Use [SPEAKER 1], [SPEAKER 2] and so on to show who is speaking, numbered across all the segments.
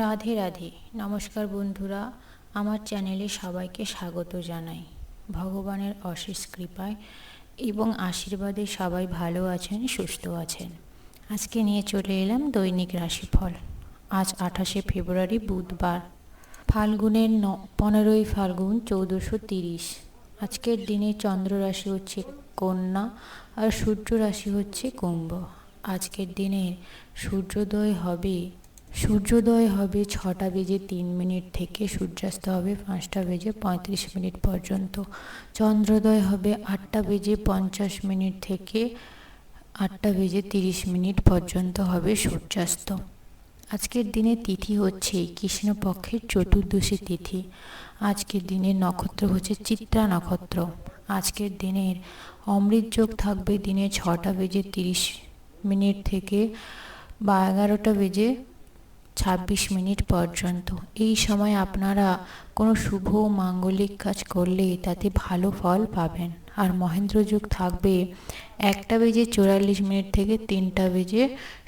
[SPEAKER 1] রাধে রাধে। নমস্কার বন্ধুরা, আমার চ্যানেলে সবাইকে স্বাগত জানাই। ভগবানের অশেষ কৃপায় এবং আশীর্বাদে সবাই ভালো আছেন, সুস্থ আছেন। আজকে নিয়ে চলে এলাম দৈনিক রাশিফল। আজ 28শে ফেব্রুয়ারি বুধবার, ফাল্গুনের 15ই ফাল্গুন 1430। আজকের দিনে চন্দ্র রাশি হচ্ছে কন্যা আর সূর্য রাশি হচ্ছে কুম্ভ। আজকের দিনে সূর্যোদয় হবে 6টা বেজে 3 মিনিট থেকে, সূর্যাস্ত হবে 5টা বেজে 35 মিনিট পর্যন্ত। চন্দ্রোদয় হবে 8টা বেজে 50 মিনিট থেকে 8টা বেজে 30 মিনিট পর্যন্ত হবে সূর্যাস্ত। আজকের দিনে তিথি হচ্ছে কৃষ্ণপক্ষের চতুর্দশী তিথি। আজকের দিনের নক্ষত্র হচ্ছে চিত্রা নক্ষত্র। আজকের দিনের অমৃত যোগ থাকবে দিনে 6টা বেজে 30 মিনিট থেকে 11টা বেজে 26 মিনিট পর্যন্ত। এই সময় আপনারা কোনো শুভ মাঙ্গলিক কাজ করলে তাতে ভালো ফল পাবেন। আর মহেন্দ্র যোগ থাকবে 1টা বেজে 44 মিনিট থেকে 3টা বেজে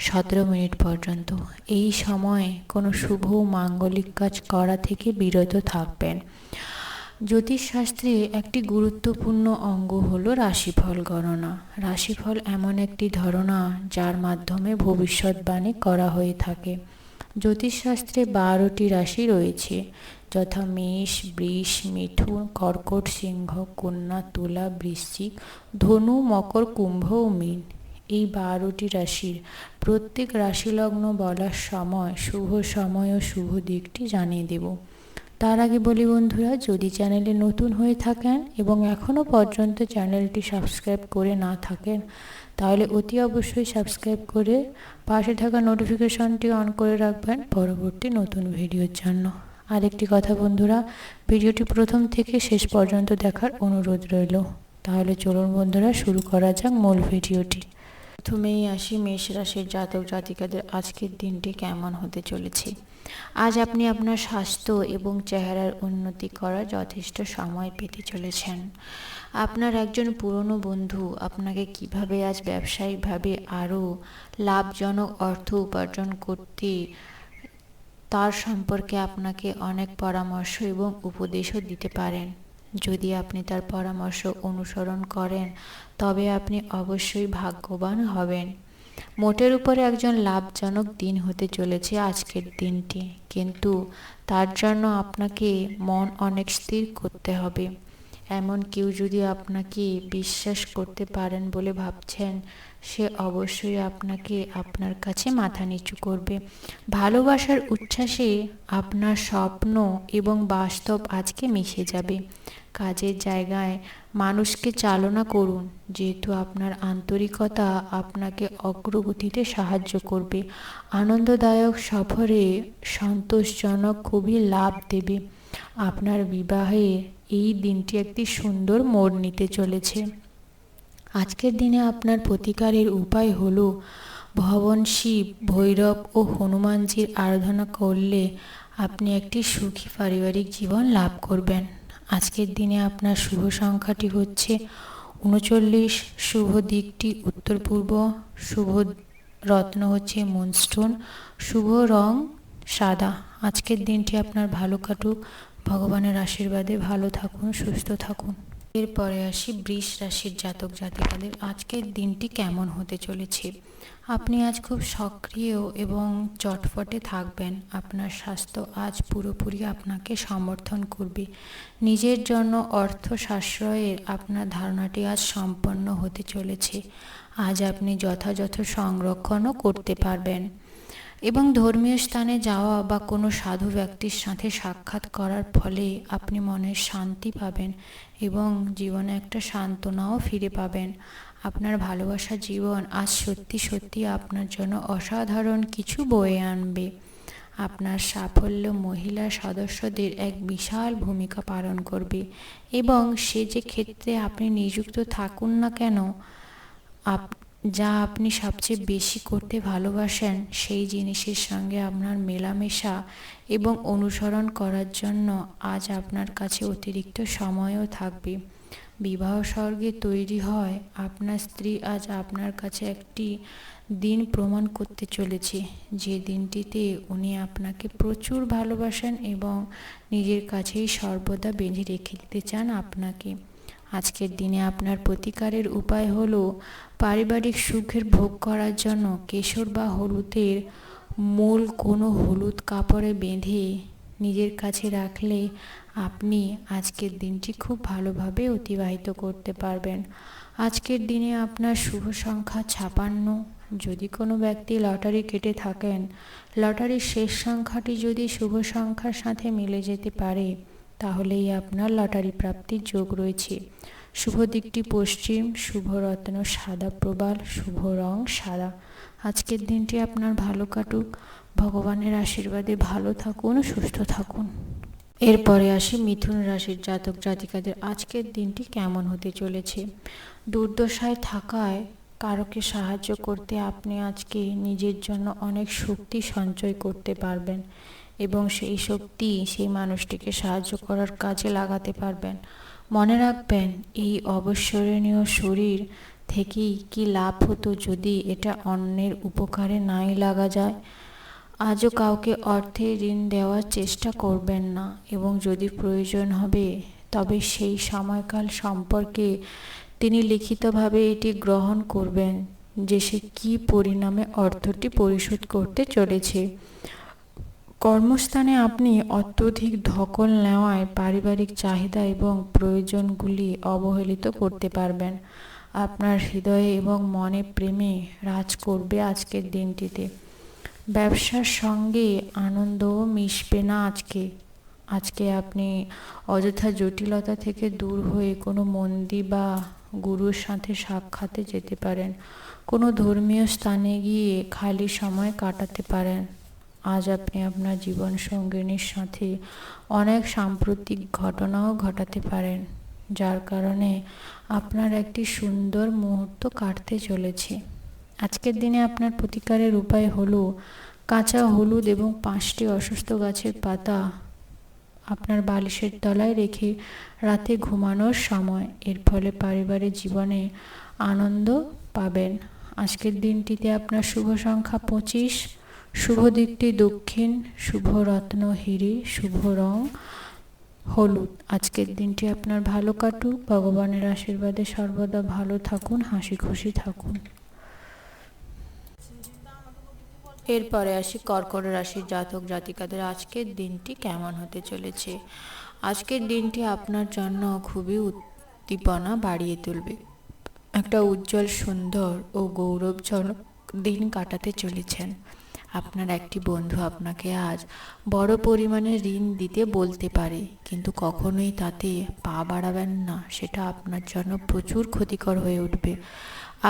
[SPEAKER 1] 17 মিনিট পর্যন্ত। এই সময় কোনো শুভ মাঙ্গলিক কাজ করা থেকে বিরত থাকবেন। জ্যোতিষশাস্ত্রে একটি গুরুত্বপূর্ণ অঙ্গ হলো রাশিফল গণনা। রাশিফল এমন একটি ধারণা যার মাধ্যমে ভবিষ্যৎবাণী করা হয়ে থাকে। জ্যোতিষশাস্ত্রে 12টি রাশি রয়েছে, যথা মেষ, বৃষ, মিথুন, কর্কট, সিংহ, কন্যা, তুলা, বৃশ্চিক, ধনু, মকর, কুম্ভ ও মীন। এই 12টি রাশির প্রত্যেক রাশিলগ্ন বলার সময় শুভ সময় ও শুভ দিকটি জানিয়ে দেব। তার আগে বলি বন্ধুরা, যদি চ্যানেলে নতুন হয়ে থাকেন এবং এখনও পর্যন্ত চ্যানেলটি সাবস্ক্রাইব করে না থাকেন, তাহলে অতি অবশ্যই সাবস্ক্রাইব করে পাশে থাকা নোটিফিকেশনটি অন করে রাখবেন পরবর্তী নতুন ভিডিওর জন্য। আরেকটি কথা বন্ধুরা, ভিডিওটি প্রথম থেকে শেষ পর্যন্ত দেখার অনুরোধ রইল। তাহলে চলুন বন্ধুরা, শুরু করা যাক মূল ভিডিওটি। প্রথমেই আসি মেষ রাশির জাতক জাতিকাদের আজকের দিনটি কেমন হতে চলেছে। আজ আপনি আপনার স্বাস্থ্য এবং চেহারার উন্নতি করার যথেষ্ট সময় পেতে চলেছেন। আপনার একজন পুরনো বন্ধু আপনাকে কিভাবে আজ ব্যবসায়িকভাবে আরও লাভজনক অর্থ উপার্জন করতে, তার সম্পর্কে আপনাকে অনেক পরামর্শ এবং উপদেশও দিতে পারেন। যদি আপনি তার পরামর্শ অনুসরণ করেন তবে আপনি অবশ্যই ভাগ্যবান হবেন। মোটের উপরে একজন লাভজনক দিন হতে চলেছে আজকের দিনটি, কিন্তু তার জন্য আপনাকে মন অনেক স্থির করতে হবে। এমন কেউ যদি আপনাকে বিশ্বাস করতে পারেন বলে ভাবছেন, সে অবশ্যই আপনাকে আপনার কাছে মাথা নিচু করবে। ভালোবাসার উচ্ছ্বাসে আপনার স্বপ্ন এবং বাস্তব আজকে মিশে যাবে। কাজের জায়গায় মানুষকে চালনা করুন, যেহেতু আপনার আন্তরিকতা আপনাকে অগ্রগতিতে সাহায্য করবে। আনন্দদায়ক সফরে সন্তোষজনক খুবই লাভ দেবে। আপনার বিবাহে এই দিনটি একটি সুন্দর মোড় নিতে চলেছে। আজকের দিনে আপনার প্রতিকারের উপায় হল ভগবান শিব, ভৈরব ও হনুমানজির আরাধনা করলে আপনি একটি সুখী পারিবারিক জীবন লাভ করবেন। আজকের দিনে আপনার শুভ সংখ্যাটি হচ্ছে 39, শুভ দিকটি উত্তর পূর্ব, শুভ রত্ন হচ্ছে মুনস্টোন, শুভ রং সাদা। আজকের দিনটি আপনার ভালো কাটুক, ভগবানের আশীর্বাদে ভালো থাকুন, সুস্থ থাকুন। এরপরে আসি বৃষ রাশির জাতক জাতিকাদের আজকের দিনটি কেমন হতে চলেছে। আপনি আজ খুব সক্রিয় এবং চটপটে থাকবেন। আপনার স্বাস্থ্য আজ পুরোপুরি আপনাকে সমর্থন করবে। নিজের জন্য অর্থ সাশ্রয়ের আপনার ধারণাটি আজ সম্পন্ন হতে চলেছে। আজ আপনি যথাযথ সংরক্ষণও করতে পারবেন এবং ধর্মীয় স্থানে যাওয়া বা কোনো সাধু ব্যক্তির সাথে সাক্ষাৎ করার ফলে আপনি মনের শান্তি পাবেন এবং জীবনে একটা সান্ত্বনাও ফিরে পাবেন। আপনার ভালোবাসা জীবন আজ সত্যি সত্যি আপনার জন্য অসাধারণ কিছু বয়ে আনবে। আপনার সাফল্য মহিলা সদস্যদের এক বিশাল ভূমিকা পালন করবে এবং সে যে ক্ষেত্রে আপনি নিযুক্ত থাকুন না কেন, যা আপনি সবচেয়ে বেশি করতে ভালোবাসেন সেই জিনিসের সঙ্গে আপনার মেলামেশা এবং অনুসরণ করার জন্য আজ আপনার কাছে অতিরিক্ত সময়ও থাকবে। বিবাহ স্বর্গে তৈরি হয়। আপনার স্ত্রী আজ আপনার কাছে একটি দিন প্রমাণ করতে চলেছে, যে দিনটিতে উনি আপনাকে প্রচুর ভালোবাসেন এবং নিজের কাছেই সর্বদা বেঁধে রেখে দিতে চান আপনাকে। আজকের দিনে আপনার প্রতিকারের উপায় হলো পারিবারিক সুখের ভোগ করার জন্য কেশর বা হলুদের মূল কোনো হলুদ কাপড়ে বেঁধে নিজের কাছে রাখলে আপনি আজকের দিনটি খুব ভালোভাবে অতিবাহিত করতে পারবেন। আজকের দিনে আপনার শুভ সংখ্যা 56। যদি কোনো ব্যক্তি লটারি কেটে থাকেন, লটারির শেষ সংখ্যাটি যদি শুভ সংখ্যার সাথে মিলে যেতে পারে, তাহলেই আপনার লটারি প্রাপ্তির যোগ রয়েছে। শুভ দিকটি পশ্চিম, শুভ রত্ন সাদা প্রবাল, শুভ রং সাদা। আজকের দিনটি আপনার ভালো কাটুক। ভগবানের আশীর্বাদে ভালো থাকুন, সুস্থ থাকুন। এরপরে আসি মিথুন রাশির জাতক জাতিকাদের আজকের দিনটি কেমন হতে চলেছে। দুর্দশায় থাকায় কারোকে সাহায্য করতে আপনি আজকে নিজের জন্য অনেক শক্তি সঞ্চয় করতে পারবেন এবং সেই শক্তি সেই মানুষটিকে সাহায্য করার কাজে লাগাতে পারবেন। মনে রাখবেন, এই অবিস্মরণীয় শরীর থেকেই কি লাভ হতো যদি এটা অন্যের উপকারে নাই লাগা যায়। আজও কাউকে অর্থে ঋণ দেওয়ার চেষ্টা করবেন না এবং যদি প্রয়োজন হবে তবে সেই সময়কাল সম্পর্কে তিনি লিখিতভাবে এটি গ্রহণ করবেন যে সে কী পরিণামে অর্থটি পরিশোধ করতে চলেছে। কর্মস্থানে আপনি অত্যধিক ধকল নেওয়ায় পারিবারিক চাহিদা এবং প্রয়োজনগুলি অবহেলিত করতে পারবেন। আপনার হৃদয়ে এবং মনে প্রেমে রাজ করবে আজকের দিনটিতে। ব্যবসার সঙ্গে আনন্দও মিশবে না আজকে আপনি অযথা জটিলতা থেকে দূর হয়ে কোনো মন্দির বা গুরুর সাথে সাক্ষাতে যেতে পারেন। কোনো ধর্মীয় স্থানে গিয়ে খালি সময় কাটাতে পারেন। আজ আপনি আপনার জীবন সঙ্গিনীর সাথে অনেক সাম্প্রতিক ঘটনাও ঘটাতে পারেন, যার কারণে আপনার একটি সুন্দর মুহূর্ত কাটতে চলেছে। আজকের দিনে আপনার প্রতিকারের উপায় হলো কাঁচা হলুদ এবং 5টি অসুস্থ গাছের পাতা আপনার বালিশের তলায় রেখে রাতে ঘুমানোর সময়, এর ফলে পারিবারিক জীবনে আনন্দ পাবেন। আজকের দিনটিতে আপনার শুভ সংখ্যা 25, শুভ দিকটি দক্ষিণ, শুভ রত্ন হিরে, শুভ রং হলুদ। আজকের দিনটি আপনার ভালো কাটুক। ভগবানের আশীর্বাদে সর্বদা ভালো থাকুন, হাসি খুশি থাকুন। এরপরে আসি কর্কট রাশির জাতক জাতিকাদের আজকের দিনটি কেমন হতে চলেছে। আজকের দিনটি আপনার জন্য খুবই উদ্দীপনা বাড়িয়ে তুলবে। একটা উজ্জ্বল, সুন্দর ও গৌরবজনক দিন কাটাতে চলেছেন। আপনার একটি বন্ধু আপনাকে আজ বড় পরিমাণে ঋণ দিতে বলতে পারে, কিন্তু কখনোই তাতে পা বাড়াবেন না, সেটা আপনার জন্য প্রচুর ক্ষতিকর হয়ে উঠবে।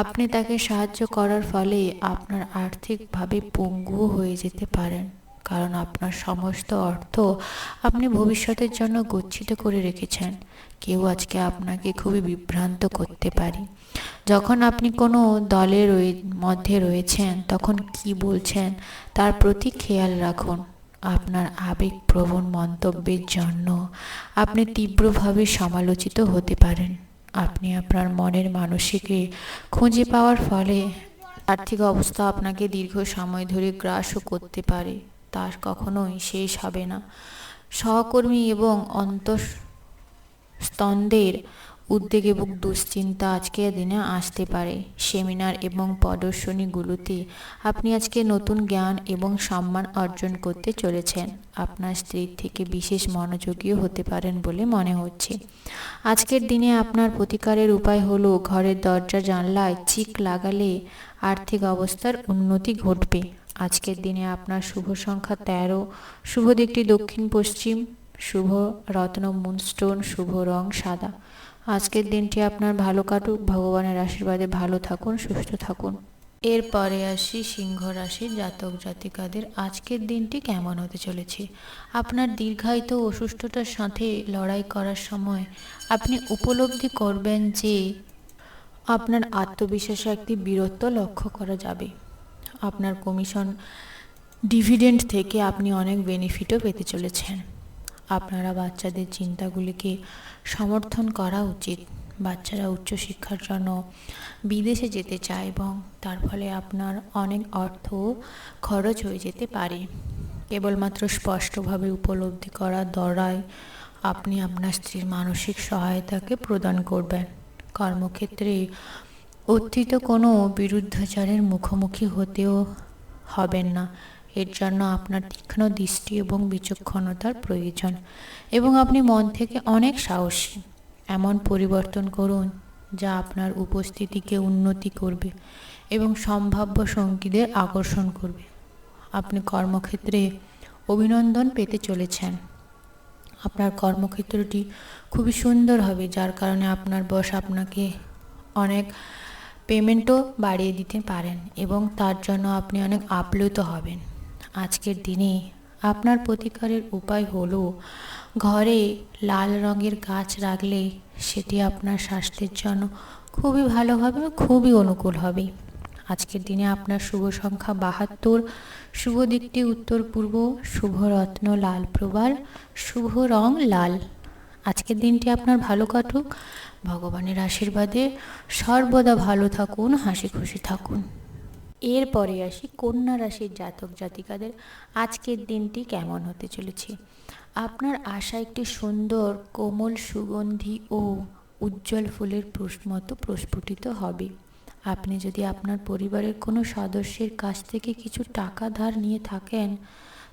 [SPEAKER 1] আপনি তাকে সাহায্য করার ফলে আপনার আর্থিকভাবে পঙ্গু হয়ে যেতে পারেন, কারণ আপনার সমস্ত অর্থ আপনি ভবিষ্যতের জন্য গচ্ছিত করে রেখেছেন। কেউ আজকে আপনাকে খুবই বিভ্রান্ত করতে পারে। যখন আপনি কোনো দলের মধ্যে রয়েছেন তখন কি বলছেন তার প্রতি খেয়াল রাখুন। আপনার আবেগপ্রবণ মন্তব্যের জন্য আপনি তীব্রভাবে সমালোচিত হতে পারেন। আপনি আপনার মনের মানুষকে খুঁজে পাওয়ার ফলে আর্থিক অবস্থা আপনাকে দীর্ঘ সময় ধরে গ্রাসও করতে পারে, তা কখনোই শেষ হবে না। সহকর্মী এবং অন্তঃস্তনদের উদ্বেগ এবং দুশ্চিন্তা আজকের দিনে আসতে পারে। সেমিনার এবং প্রদর্শনীগুলোতে আপনি আজকে নতুন জ্ঞান এবং সম্মান অর্জন করতে চলেছেন। আপনার স্ত্রীর থেকে বিশেষ মনোযোগীও হতে পারেন বলে মনে হচ্ছে। আজকের দিনে আপনার প্রতিকারের উপায় হলো ঘরের দরজা জানলায় চিক লাগালে আর্থিক অবস্থার উন্নতি ঘটবে। আজকের দিনে আপনার শুভ সংখ্যা 13, শুভ দিকটি দক্ষিণ পশ্চিম, শুভ রত্ন মুনস্টোন, শুভ রং সাদা। আজকের দিনটি আপনার ভালো কাটুক। ভগবানের আশীর্বাদে ভালো থাকুন, সুস্থ থাকুন। এরপরে আসি সিংহ রাশির জাতক জাতিকাদের আজকের দিনটি কেমন হতে চলেছে। আপনার দীর্ঘায়িত অসুস্থতার সাথে লড়াই করার সময় আপনি উপলব্ধি করবেন যে আপনার আত্মবিশ্বাসে একটি বীরত্ব লক্ষ্য করা যাবে। আপনার কমিশন ডিভিডেন্ড থেকে আপনি অনেক বেনিফিটও পেতে চলেছেন। আপনারা বাচ্চাদের চিন্তাগুলিকে সমর্থন করা উচিত। বাচ্চারা উচ্চশিক্ষার জন্য বিদেশে যেতে চায় এবং তার ফলে আপনার অনেক অর্থ খরচ হয়ে যেতে পারে। কেবলমাত্র স্পষ্টভাবে উপলব্ধি করার দ্বারাই আপনি আপনার স্ত্রীর মানসিক সহায়তাকে প্রদান করবেন। কর্মক্ষেত্রে অতীত কোনো বিরুদ্ধাচারের মুখোমুখি হতেও হবেন না। এর জন্য আপনার তীক্ষ্ণ দৃষ্টি এবং বিচক্ষণতার প্রয়োজন, এবং আপনি মন থেকে অনেক সাহসী। এমন পরিবর্তন করুন যা আপনার উপস্থিতিকে উন্নতি করবে এবং সম্ভাব্য সঙ্গীদের আকর্ষণ করবে। আপনি কর্মক্ষেত্রে অভিনন্দন পেতে চলেছেন। আপনার কর্মক্ষেত্রটি খুবই সুন্দর হবে, যার কারণে আপনার বস আপনাকে অনেক পেমেন্টও বাড়িয়ে দিতে পারেন এবং তার জন্য আপনি অনেক আপ্লুত হবেন। আজকের দিনে আপনার প্রতিকারের উপায় হলো ঘরে লাল রঙের গাছ রাখলে সেটি আপনার স্বাস্থ্যের জন্য খুবই ভালো হবে, খুবই অনুকূল হবে। আজকের দিনে আপনার শুভ সংখ্যা 72, শুভ দিকটি উত্তর পূর্ব, শুভ রত্ন লাল প্রবাল, শুভ রং লাল। আজকের দিনটি আপনার ভালো কাটুক। ভগবানের আশীর্বাদে সর্বদা ভালো থাকুন, হাসি খুশি থাকুন। এরপরে আসি কন্যা রাশির জাতক জাতিকাদের আজকের দিনটি কেমন হতে চলেছে। আপনার আশা একটি সুন্দর কোমল সুগন্ধি ও উজ্জ্বল ফুলের মতো প্রস্ফুটিত হবে। আপনি যদি আপনার পরিবারের কোনো সদস্যের কাছ থেকে কিছু টাকা ধার নিয়ে থাকেন,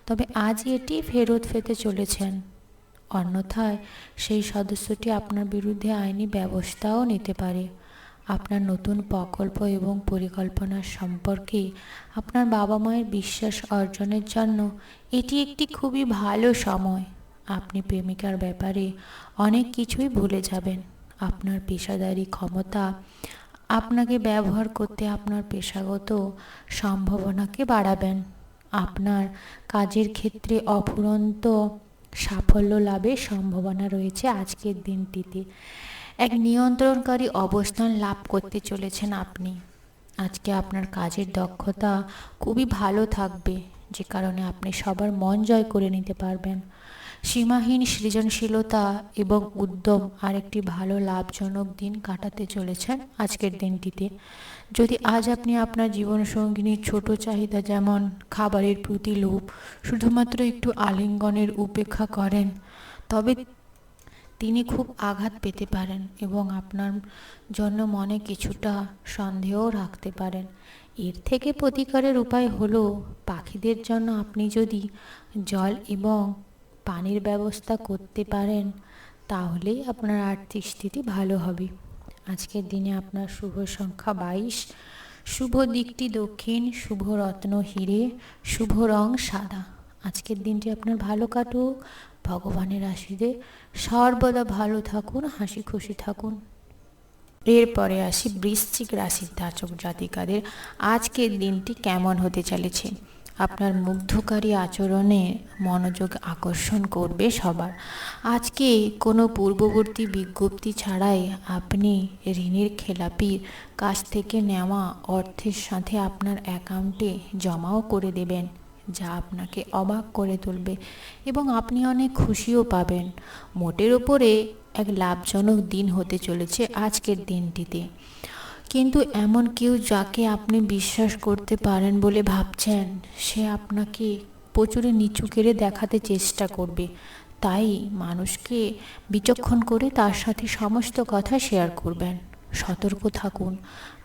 [SPEAKER 1] তবে আজ এটি ফেরত পেতে চলেছেন। অন্যথায় সেই সদস্যটি আপনার বিরুদ্ধে আইনি ব্যবস্থাও নিতে পারে। আপনার নতুন প্রকল্প এবং পরিকল্পনার সম্পর্কে আপনার বাবা মায়ের বিশ্বাস অর্জনের জন্য এটি একটি খুবই ভালো সময়। আপনি প্রেমিকার ব্যাপারে অনেক কিছুই ভুলে যাবেন। আপনার পেশাদারি ক্ষমতা আপনাকে ব্যবহার করতে আপনার পেশাগত সম্ভাবনাকে বাড়াবেন। আপনার কাজের ক্ষেত্রে অফুরন্ত সাফল্য লাভের সম্ভাবনা রয়েছে। আজকের দিনটিতে এক নিয়ন্ত্রণকারী অবস্থান লাভ করতে চলেছেন আপনি। আজকে আপনার কাজের দক্ষতা খুবই ভালো থাকবে, যে কারণে আপনি সবার মন জয় করে নিতে পারবেন। সীমাহীন সৃজনশীলতা এবং উদ্যম আরেকটি ভালো লাভজনক দিন কাটাতে চলেছেন আজকের দিনটিতে। যদি আজ আপনি আপনার জীবনসঙ্গিনীর ছোট চাহিদা যেমন খাবারের প্রতি লোভ শুধুমাত্র একটু আলিঙ্গনের উপেক্ষা করেন, তবে তিনি খুব আঘাত পেতে পারেন এবং আপনার জন্য মনে কিছুটা সন্দেহ রাখতে পারেন। এর থেকে প্রতিকারের উপায় হলো পাখিদের জন্য আপনি যদি জল এবং পানির ব্যবস্থা করতে পারেন, তাহলেই আপনার আর্থিক স্থিতি ভালো হবে। আজকের দিনে আপনার শুভ সংখ্যা 22, শুভ দিকটি দক্ষিণ, শুভ রত্ন হিরে, শুভ রং সাদা। আজকের দিনটি আপনার ভালো কাটুক। ভগবানের আশীর্বাদে সর্বদা ভালো থাকুন, হাসি খুশি থাকুন। এরপরে আসি বৃশ্চিক রাশির জাতক জাতিকাদের আজকের দিনটি কেমন হতে চলেছে। আপনার মুগ্ধকারী আচরণে মনোযোগ আকর্ষণ করবে সবার। আজকে কোনো পূর্ববর্তী বিজ্ঞপ্তি ছাড়াই আপনি ঋণের খেলাপির কাছ থেকে নেওয়া অর্থের সাথে আপনার অ্যাকাউন্টে জমাও করে দেবেন, যা আপনাকে অবাক করে তুলবে এবং আপনি অনেক খুশিও পাবেন। মোটের ওপরে এক লাভজনক দিন হতে চলেছে আজকের দিনটিতে। কিন্তু এমন কেউ যাকে আপনি বিশ্বাস করতে পারেন বলে ভাবছেন, সে আপনাকে প্রচুর নিচু করে দেখাতে চেষ্টা করবে। তাই মানুষকে বিচক্ষণ করে তার সাথে সমস্ত কথা শেয়ার করবেন। সতর্ক থাকুন,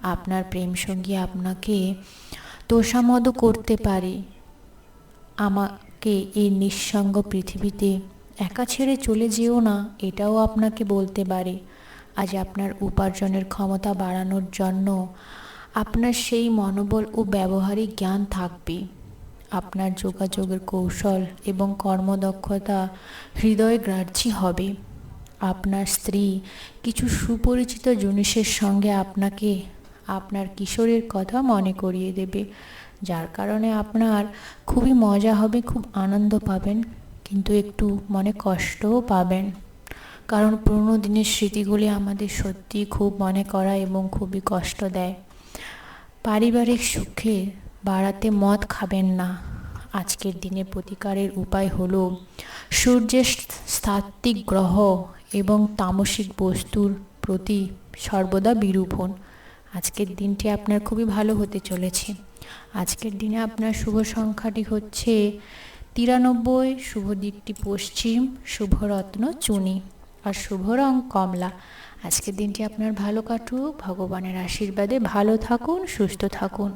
[SPEAKER 1] আপনার প্রেমসঙ্গী আপনাকে তোষামদও করতে পারে। আমাকে এই নিঃসঙ্গ পৃথিবীতে একা ছেড়ে চলে যেও না, এটাও আপনাকে বলতে পারে। আজ আপনার উপার্জনের ক্ষমতা বাড়ানোর জন্য আপনার সেই মনোবল ও ব্যবহারিক জ্ঞান থাকবে। আপনার যোগাযোগের কৌশল এবং কর্মদক্ষতা হৃদয়গ্রাহী হবে। আপনার স্ত্রী কিছু সুপরিচিত জিনিসের সঙ্গে আপনাকে আপনার কিশোরের কথা মনে করিয়ে দেবে, যার কারণে আপনার খুবই মজা হবে, খুব আনন্দ পাবেন, কিন্তু একটু মনে কষ্টও পাবেন। কারণ পুরনো দিনের স্মৃতিগুলি আমাদের সত্যি খুব মনে করায় এবং খুবই কষ্ট দেয়। পারিবারিক সুখে বাড়াতে মদ খাবেন না। আজকের দিনে প্রতিকারের উপায় হলো সূর্যের সাত্ত্বিক গ্রহ এবং তামসিক বস্তুর প্রতি সর্বদা বিরূপ হন। আজকের দিনটি আপনার খুবই ভালো হতে চলেছে। আজকের দিনে আপনার শুভ সংখ্যাটি হচ্ছে 93, শুভ দিকটি পশ্চিম, শুভ রত্ন চুনি আর শুভ রং কমলা। আজকের দিনটি আপনার ভালো কাটুক, ভগবানের আশীর্বাদে ভালো থাকুন, সুস্থ থাকুন।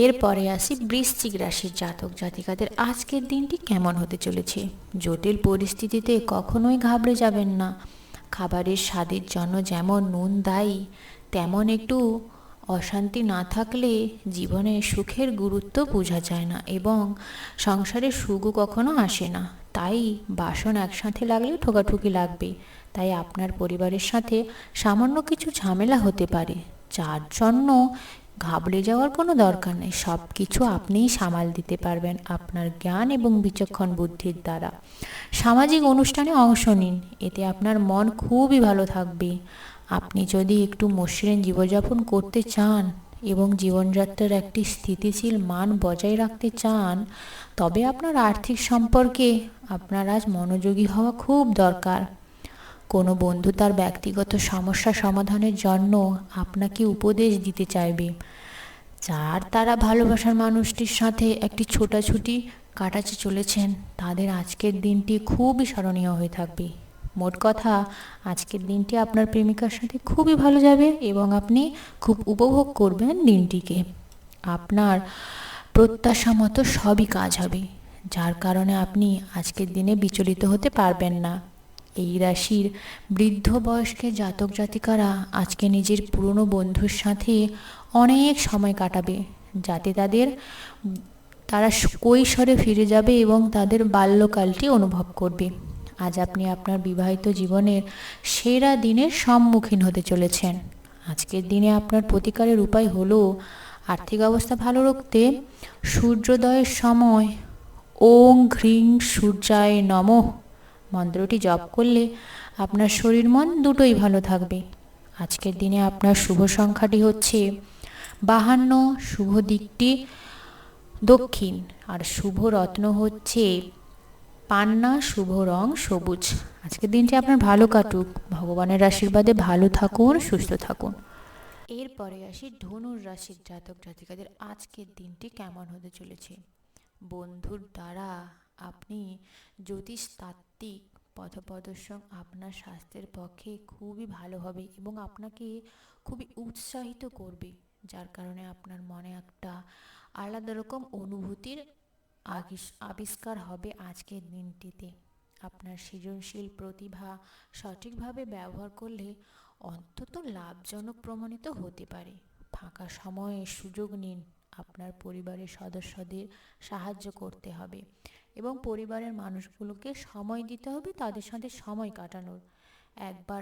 [SPEAKER 1] এরপরে আসি বৃশ্চিক রাশির জাতক জাতিকাদের আজকের দিনটি কেমন হতে চলেছে। জটিল পরিস্থিতিতে কখনোই ঘাবড়ে যাবেন না। খাবারের স্বাদের জন্য যেমন নুন দায়ী, তেমন একটু অশান্তি না থাকলে জীবনে সুখের গুরুত্ব বোঝা যায় না এবং সংসারে সুখও কখনো আসে না। তাই বাসন একসাথে লাগলে ঠোকাঠুকি লাগবে। তাই আপনার পরিবারের সাথে সামান্য কিছু ঝামেলা হতে পারে, যার জন্য ঘাবড়ে যাওয়ার কোনো দরকার নেই। সব কিছু আপনিই সামাল দিতে পারবেন আপনার জ্ঞান এবং বিচক্ষণ বুদ্ধির দ্বারা। সামাজিক অনুষ্ঠানে অংশ নিন, এতে আপনার মন খুবই ভালো থাকবে। আপনি যদি একটু মসৃণ জীবনযাপন করতে চান এবং জীবনযাত্রার একটি স্থিতিশীল মান বজায় রাখতে চান, তবে আপনার আর্থিক সম্পর্কে আপনার আজ মনোযোগী হওয়া খুব দরকার। কোনো বন্ধু তার ব্যক্তিগত সমস্যা সমাধানের জন্য আপনাকে উপদেশ দিতে চাইবে, যার তারা ভালোবাসার মানুষটির সাথে একটি ছোটাছুটি কাটাতে চলেছেন, তাদের আজকের দিনটি খুবই স্মরণীয় হয়ে থাকবে। মোট কথা, আজকের দিনটি আপনার প্রেমিকার সাথে খুবই ভালো যাবে এবং আপনি খুব উপভোগ করবেন দিনটিকে। আপনার প্রত্যাশা মতো সবই কাজ হবে, যার কারণে আপনি আজকের দিনে বিচলিত হতে পারবেন না। এই রাশির বৃদ্ধ বয়স্কের জাতক জাতিকারা আজকে নিজের পুরনো বন্ধুর সাথে অনেক সময় কাটাবে, যাতে তারা কৈশোরে ফিরে যাবে এবং তাদের বাল্যকালটি অনুভব করবে। আজ আপনি আপনার বিবাহিত জীবনের সেরা দিনের সম্মুখীন হতে চলেছেন। আজকের দিনে আপনার প্রতিকারের উপায় হলো আর্থিক অবস্থা ভালো রাখতে সূর্যোদয়ের সময় ওং হ্রিং সূর্যায় নমঃ মন্ত্রটি জপ করলে আপনার শরীর মন দুটোই ভালো থাকবে। আজকের দিনে আপনার শুভ সংখ্যাটি হচ্ছে 52, শুভ দিকটি দক্ষিণ আর শুভ রত্ন হচ্ছে পান্না, শুভ রং সবুজ। আজকের দিনটি আপনার ভালো কাটুক, ভগবানের আশীর্বাদে ভালো থাকুন, সুস্থ থাকুন। এরপরে আসি ধনুর রাশির জাতক জাতিকাদের আজকের দিনটি কেমন হতে চলেছে। বন্ধুর দ্বারা আপনি জ্যোতিষতাত্ত্বিক পথপ্রদর্শন আপনার স্বাস্থ্যের পক্ষে খুবই ভালো হবে এবং আপনাকে খুবই উৎসাহিত করবে, যার কারণে আপনার মনে একটা আলাদা রকম অনুভূতির আবিষ্কার হবে আজকের দিনটিতে। আপনার সৃজনশীল প্রতিভা সঠিকভাবে ব্যবহার করলে অন্তত লাভজনক প্রমাণিত হতে পারে। ফাঁকা সময়ে সুযোগ নিন, আপনার পরিবারের সদস্যদের সাহায্য করতে হবে এবং পরিবারের মানুষগুলোকে সময় দিতে হবে, তাদের সাথে সময় কাটানোর। একবার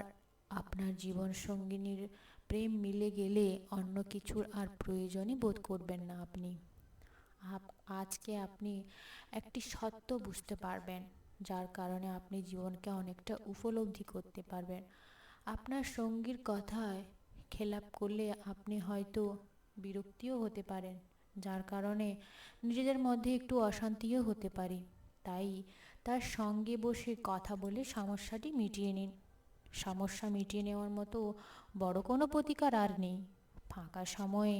[SPEAKER 1] আপনার জীবন সঙ্গিনীর প্রেম মিলে গেলে অন্য কিছুর আর প্রয়োজনই বোধ করবেন না। আজকে আপনি একটি সত্য বুঝতে পারবেন, যার কারণে আপনি জীবনকে অনেকটা উপলব্ধি করতে পারবেন। আপনার সঙ্গীর কথায় খেলাপ করলে আপনি হয়তো বিরক্তিও হতে পারেন, যার কারণে নিজেদের মধ্যে একটু অশান্তিও হতে পারে। তাই তার সঙ্গে বসে কথা বলে সমস্যাটি মিটিয়ে নিন। সমস্যা মিটিয়ে নেওয়ার মতো বড় কোনো প্রতিকার আর নেই। ফাঁকা সময়ে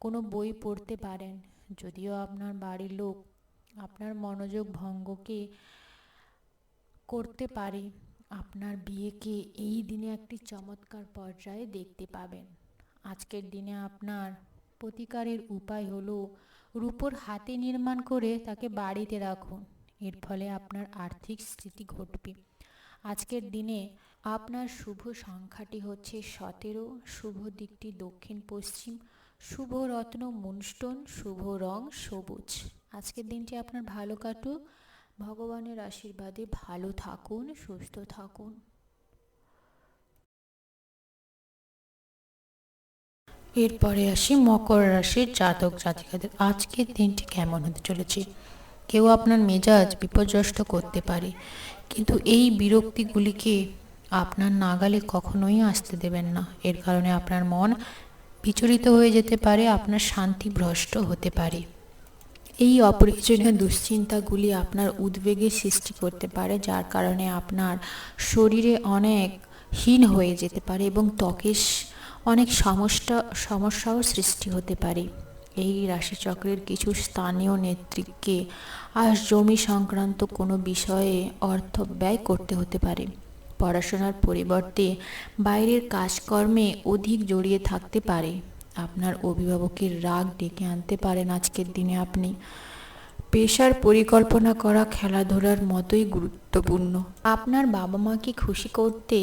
[SPEAKER 1] কোনো বই পড়তে পারেন, যদিও আপনার বাড়ির লোক আপনার মনোযোগ ভঙ্গকে করতে পারে। আপনার বিয়েকে এই দিনে একটি চমৎকার পর্যায়ে দেখতে পাবেন। আজকের দিনে আপনার প্রতিকারের উপায় হলো রূপোর হাতে নির্মাণ করে তাকে বাড়িতে রাখুন, এর ফলে আপনার আর্থিক স্থিতি ঘটবে। আজকের দিনে আপনার শুভ সংখ্যাটি হচ্ছে 17, শুভ দিকটি দক্ষিণ পশ্চিম, শুভ রত্ন মুনস্টোন, শুভ রং সবুজ। আজকের দিনটি আপনার ভালো কাটুক, ভগবানের আশীর্বাদে ভালো থাকুন, সুস্থ থাকুন। এরপরে আসি মকর রাশির জাতক জাতিকাদের আজকের দিনটি কেমন হতে চলেছে। কেউ আপনার মেজাজ বিপর্যস্ত করতে পারে, কিন্তু এই বিরক্তিগুলিকে আপনার নাগালে কখনোই আসতে দেবেন না। এর কারণে আপনার মন বিচলিত হয়ে যেতে পারে, আপনার শান্তি ভ্রষ্ট হতে পারে। এই অপ্রয়োজনীয় দুশ্চিন্তাগুলি আপনার উদ্বেগের সৃষ্টি করতে পারে, যার কারণে আপনার শরীরে অনেক হীন হয়ে যেতে পারে এবং ত্বকের অনেক সমস্যাও সৃষ্টি হতে পারে। এই রাশিচক্রের কিছু স্থানীয় নেতৃত্বকে আজ জমি সংক্রান্ত কোনো বিষয়ে অর্থ ব্যয় করতে হতে পারে। পড়াশোনার পরিবর্তে বাইরের কাজকর্মে অধিক জড়িয়ে থাকতে পারে। আপনার অভিভাবকের রাগ ডেকে আনতে পারেন আজকের দিনে আপনি। পেশার পরিকল্পনা করা খেলাধুলার মতোই গুরুত্বপূর্ণ। আপনার বাবা মাকে খুশি করতে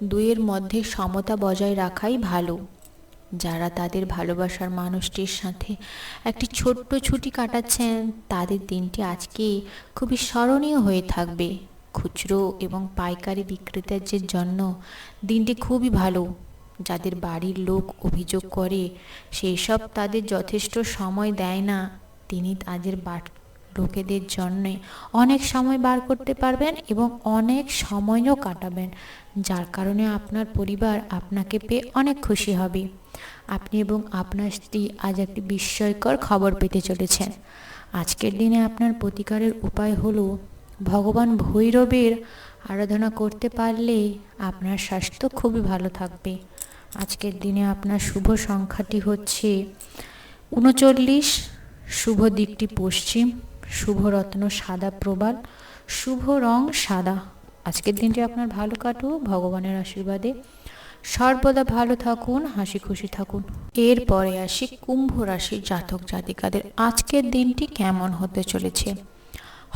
[SPEAKER 1] দুইয়ের মধ্যে সমতা বজায় রাখাই ভালো। যারা তাদের ভালোবাসার মানুষটির সাথে একটি ছোট্ট ছুটি কাটাচ্ছেন, তাদের দিনটি আজকে খুবই স্মরণীয় হয়ে থাকবে। খুচরো এবং পাইকারি বিক্রেতাদের জন্য দিনটি খুবই ভালো। যাদের বাড়ির লোক অভিযোগ করে সেই সব তাদের যথেষ্ট সময় দেয় না, তিনি তাদের লোকেদের জন্য অনেক সময় বার করতে পারবেন এবং অনেক সময়ও কাটাবেন, যার কারণে আপনার পরিবার আপনাকে পেয়ে অনেক খুশি হবে। আপনি এবং আপনার স্ত্রী আজ একটি বিস্ময়কর খবর পেতে চলেছেন। আজকের দিনে আপনার প্রতিকারের উপায় হলো ভগবান ভৈরবের আরাধনা করতে পারলে আপনার স্বাস্থ্য খুবই ভালো থাকবে। আজকের দিনে আপনার শুভ সংখ্যাটি হচ্ছে ৩৯, শুভ দিকটি পশ্চিম, শুভ রত্ন সাদা প্রবাল, শুভ রং সাদা। আজকের দিনটি আপনার ভালো কাটুক ভগবানের আশীর্বাদে। সর্বদা ভালো থাকুন, হাসি খুশি থাকুন। এরপরে আসি কুম্ভ রাশির জাতক জাতিকাদের আজকের দিনটি কেমন হতে চলেছে।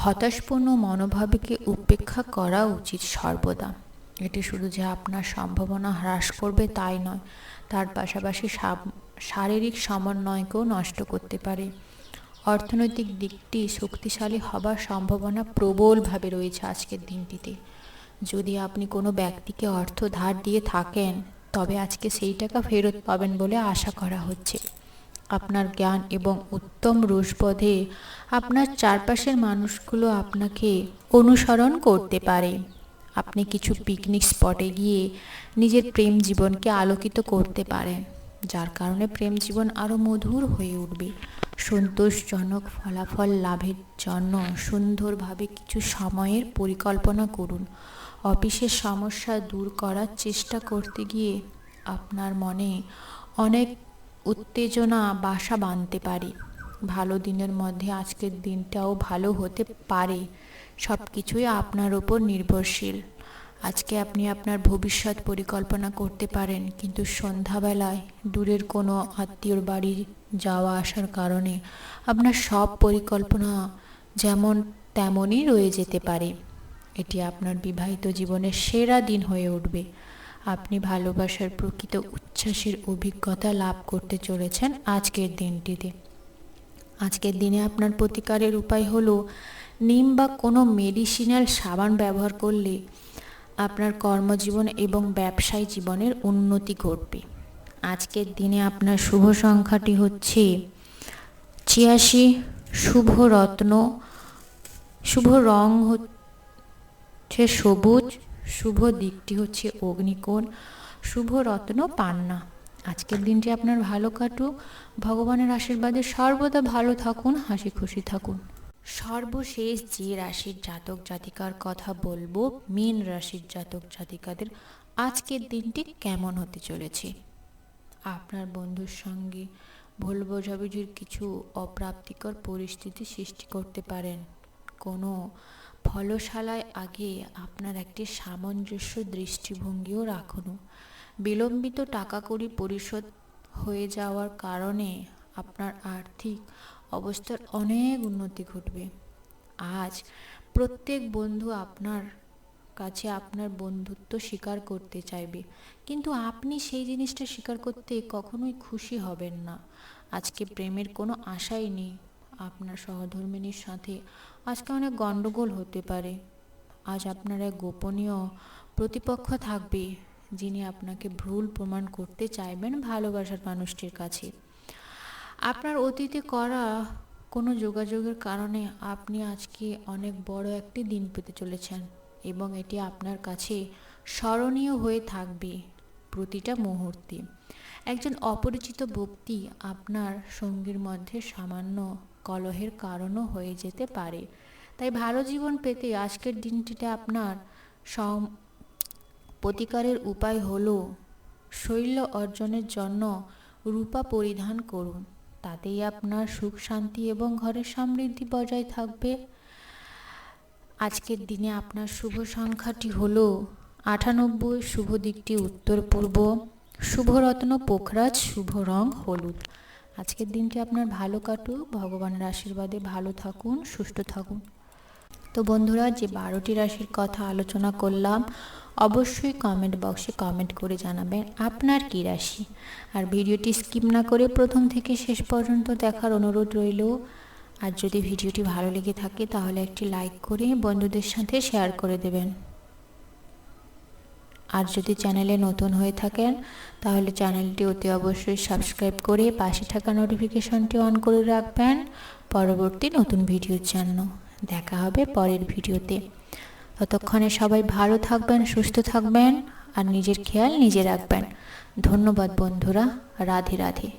[SPEAKER 1] হতাশপূর্ণ মনোভাবকে উপেক্ষা করা উচিত সর্বদা। এটি শুধু যে আপনার সম্ভাবনা হ্রাস করবে তাই নয়, তার পাশাপাশি শারীরিক সমন্বয়কেও নষ্ট করতে পারে। অর্থনৈতিক দিকটি শক্তিশালী হবার সম্ভাবনা প্রবলভাবে রয়েছে আজকের দিনটিতে। যদি আপনি কোনো ব্যক্তিকে অর্থ ধার দিয়ে থাকেন, তবে আজকে সেই টাকা ফেরত পাবেন বলে আশা করা হচ্ছে। আপনার জ্ঞান এবং উত্তম রসবোধে আপনার চারপাশের মানুষগুলো আপনাকে অনুসরণ করতে পারে। আপনি কিছু পিকনিক স্পটে গিয়ে নিজের প্রেম জীবনকে আলোকিত করতে পারেন, যার কারণে প্রেম জীবন আরও মধুর হয়ে উঠবে। সন্তোষজনক ফলাফল লাভের জন্য সুন্দরভাবে কিছু সময়ের পরিকল্পনা করুন। অফিসের সমস্যা দূর করার চেষ্টা করতে গিয়ে আপনার মনে অনেক উত্তেজনা বাসা বাঁধতে পারে। ভালো দিনের মধ্যে আজকের দিনটাও ভালো হতে পারে। সব কিছুই আপনার উপর নির্ভরশীল। আজকে আপনি আপনার ভবিষ্যৎ পরিকল্পনা করতে পারেন, কিন্তু সন্ধ্যাবেলায় দূরের কোনো আত্মীয়র বাড়ি যাওয়া আসার কারণে আপনার সব পরিকল্পনা যেমন তেমনই রয়ে যেতে পারে। এটি আপনার বিবাহিত জীবনের সেরা দিন হয়ে উঠবে। আপনি ভালোবাসার প্রকৃত উচ্ছ্বাসের অভিজ্ঞতা লাভ করতে চলেছেন আজকের দিনটিতে। আজকের দিনে আপনার প্রতিকারের উপায় হলো নিম বা কোনো মেডিসিনাল সাবান ব্যবহার করলে আপনার কর্মজীবন এবং ব্যবসায়ী জীবনের উন্নতি ঘটবে। আজকের দিনে আপনার শুভ সংখ্যাটি হচ্ছে ৮৬, শুভ রত্ন, শুভ রং হচ্ছে সবুজ, শুভ দিকটি হচ্ছে অগ্নিকোণ, শুভ রত্ন পান্না। আজকের দিনটি আপনার ভালো কাটুক, ভগবানের আশীর্বাদে সর্বদা ভালো থাকুন, হাসি খুশি থাকুন। সর্বশেষ যে রাশির জাতক জাতিকার কথা বলবো, মীন রাশির জাতক জাতিকাদের আজকের দিনটি কেমন হতে চলেছে। আপনার বন্ধুর সঙ্গে ভুল বোঝাবুঝির কিছু অপ্রাপ্তিকর পরিস্থিতি সৃষ্টি করতে পারেন। কোনো ফলশালায় আগে আপনার একটি সামঞ্জস্য দৃষ্টিভঙ্গিও রাখুন। বিলম্বিত টাকা কড়ি পরিশোধ হয়ে যাওয়ার কারণে আপনার আর্থিক অবস্থার অনেক উন্নতি ঘটবে। আজ প্রত্যেক বন্ধু আপনার কাছে আপনার বন্ধুত্ব স্বীকার করতে চাইবে, কিন্তু আপনি সেই জিনিসটা স্বীকার করতে কখনোই খুশি হবেন না। আজকে প্রেমের কোনো আশাই নেই। আপনার সহধর্মিণীর সাথে আজকে অনেক গণ্ডগোল হতে পারে। আজ আপনার এক গোপনীয় প্রতিপক্ষ থাকবে, যিনি আপনাকে ভুল প্রমাণ করতে চাইবেন ভালোবাসার মানুষটির কাছে। আপনার অতীতে করা কোনো যোগাযোগের কারণে আপনি আজকে অনেক বড় একটি দিন পেতে চলেছেন এবং এটি আপনার কাছে স্মরণীয় হয়ে থাকবে প্রতিটা মুহূর্তে। একজন অপরিচিত ব্যক্তি আপনার সঙ্গীর মধ্যে সামান্য কলহের কারণও হয়ে যেতে পারে। তাই ভালো জীবন পেতে আজকের দিনটিতে আপনার প্রতিকারের উপায় হলো শৈল্য অর্জনের জন্য রূপা পরিধান করুন। তাতেই আপনার সুখ শান্তি এবং ঘরের সমৃদ্ধি বজায় থাকবে। আজকের দিনে আপনার শুভ সংখ্যাটি হলো 98, শুভ দিকটি উত্তর পূর্ব, শুভ রত্ন পোখরাজ, শুভ রং হলুদ। আজকের দিনটি আপনার ভালো কাটুক, ভগবানের আশীর্বাদে ভালো থাকুন, সুস্থ থাকুন। তো বন্ধুরা, যে 12টি রাশির কথা আলোচনা করলাম, অবশ্যই কমেন্ট বক্সে কমেন্ট করে জানাবেন আপনার কী রাশি। আর ভিডিওটি স্কিপ না করে প্রথম থেকে শেষ পর্যন্ত দেখার অনুরোধ রইল। আর যদি ভিডিওটি ভালো লেগে থাকে তাহলে একটি লাইক করে বন্ধুদের সাথে শেয়ার করে দেবেন। আর যদি চ্যানেলে নতুন হয়ে থাকেন তাহলে চ্যানেলটি অতি অবশ্যই সাবস্ক্রাইব করে পাশে থাকা নোটিফিকেশনটি অন করে রাখবেন পরবর্তী নতুন ভিডিওর জন্য। দেখা হবে পরের ভিডিওতে। ততক্ষণে সবাই ভালো থাকবেন, সুস্থ থাকবেন আর নিজের খেয়াল নিজে রাখবেন। ধন্যবাদ বন্ধুরা। রাধে রাধে।